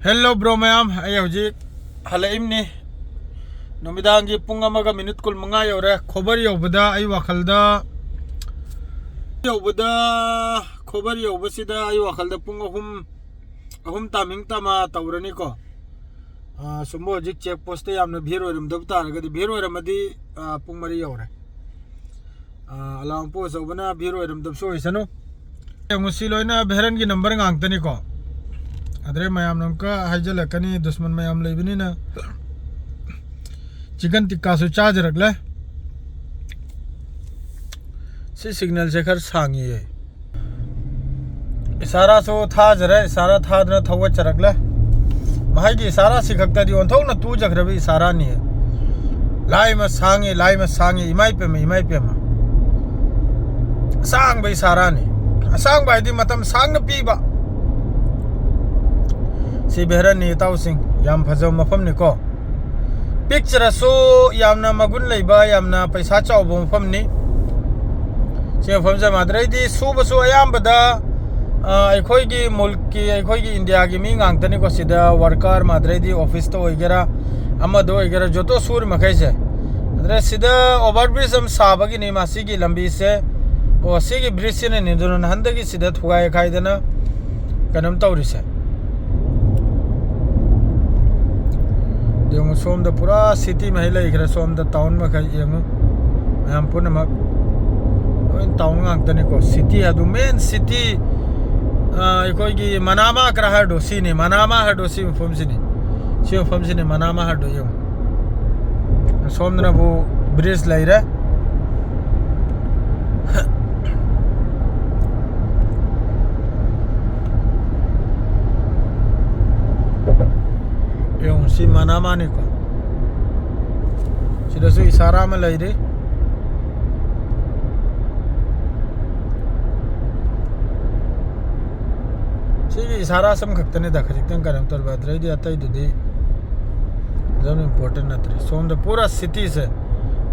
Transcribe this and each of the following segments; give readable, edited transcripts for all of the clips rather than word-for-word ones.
Hello bro mayam ay hojik halaim ni numidang gi punga maga minute kul manga yore khobar yobada ay wakhalda khobar yobasida ay wakhalda punga ahum taming tama tawrani ko sumo hojik check post yamna bhir oiram dabtar ga bhir oiramadi pung mari yore alam po sobana bhir oiram dab so isanu ngusi loina bheran gi number ngangtani ko अदरे मैम नमका हाइजलकनी दुश्मन मैम लेबनीना chicken tikka सु charge रखले C signal से खर सांगी है इशारा सो था जरे इशारा था न थव चरकले भाई की इशारा सिखकता दी ओंथौ न तू जखरबी इशारा नहीं है लाई में सांगी इमाई पे में सांग भाई इशारा नहीं सांग भाई दी मतम सांग पीबा si behran ni taw sing yam phajaw mafam ni ko picture so yamna magun leiba yamna paisa chaw bo mafam ni se mafam ja madrai di su ba so ayam bada akhoi gi mulk ki akhoi gi india gi mi ngang tani ko sida worker madrai di office to oigera amma do oigera joto sur makai se adre sida overbridge am saba gi ni masi gi lambi se o se gi bridge ne ni don handa gi sida thugai khai dana kanam tawri se yung som da pura city में हिला इकरा som da town में कहीं yung हम पुनः मग इन town ngang तने को city है तो main city कोई की मनामा करा है डोसी ने मनामा है डोसी में फॉर्म से ने मनामा है डो yung som ना वो bridge लाई रहा yung si manama ni ko sida su isara में लाई रे सी इशारा सम खक्तने दाखा जितन करम तोर बात रही आता ही दुदी जब इम्पोर्टेंट नतरे सोम द पूरा सिटी से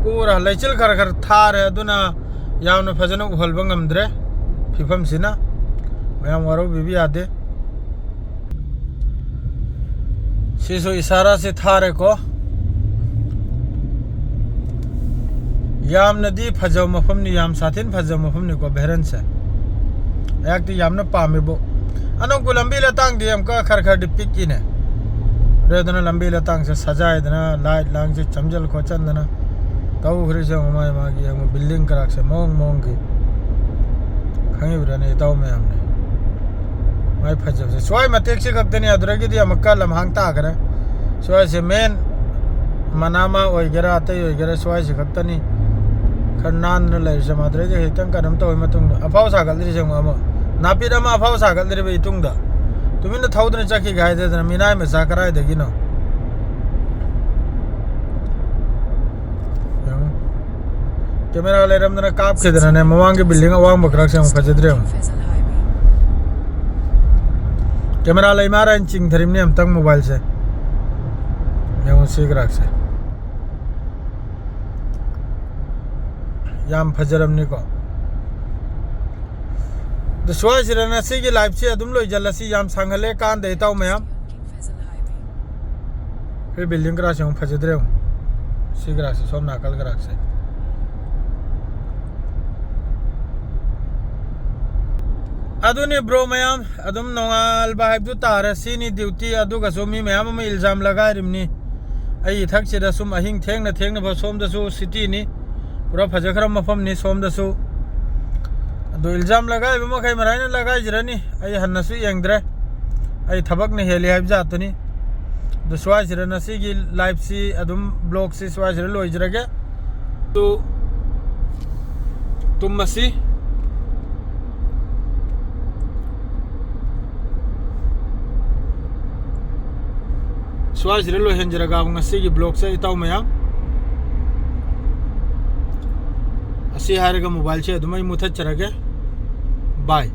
पूरा लेचल कर थार है दुना यावनो फजनो होलबंग हमद्रे फिफम सिना मयाम वारो बीबी आदे सीसो इशारा से थारे को याम नदी फजव मफम नि याम साथिन फजव मफम नि को बहरन से एक ती याम न पामे बो अनो को लंबी लतांग दी हम का खर डिपिक की ने रेदना लंबी लतांग से सजाए दना लाइट लांग से चमजल को चंदना ताऊ घरे से हमारे मां की हम बिल्डिंग कराक से मोंग की खंगे बरने ताऊ में हमने माय फजव से सोय मतेक से कब तनी अदरगी दी मक्का लमहांग ता करे सोय से मेन मनामा ओइगरा आते ओइगरा सोय से कब तनी खन्नान न ले से मादरे जे हितंग करम तो मतुंग अफाव सागल दी से हम नापी दमा अफाव सागल दी बे तुंग दा तुमिन थौदन चकी गाय दे मिनाय में साकराय देगी नो कैमरा ले रम न काप के दना ने मवांग बिल्डिंग अवांग बकरा से हम खजदरे कैमरा लाई मारा चिंग धरिम ने हम तक मोबाइल से मैं सीख रख से याम फजरम नि को द सोय सिरना सी की लाइफ से अदुम लोई जलसी याम सांगले कान देता हूं मैं फिर बिल्डिंग करा से हम फजदरे हूं सीख रख से सोम नाकल करा से अदुनी ब्रो मैम अदुम नोंगाल बाइब दु तारे सीनी ड्यूटी अदुगा सोमी मैम में इल्जाम लगा रिमनी आई थक से दसुम अहिंग थेंगना भ सोम दसु सिटी नि पूरा फजखरम मफम नि सोम दसु अदु इल्जाम लगा बम खै मराइन लगा जरनी आई हन्नसु यंगद्रे आई थबक ने हेली हाइब जातनी दु स्वाय जरना सी की लाइफ सी अदुम ब्लॉग सी स्वाय जर लोइ जरगे तो तुम मसी स्वाज रेलो हेंजरगा ngasi gi blog se itaw mayam asi harega mobile che dumai muthat charage bye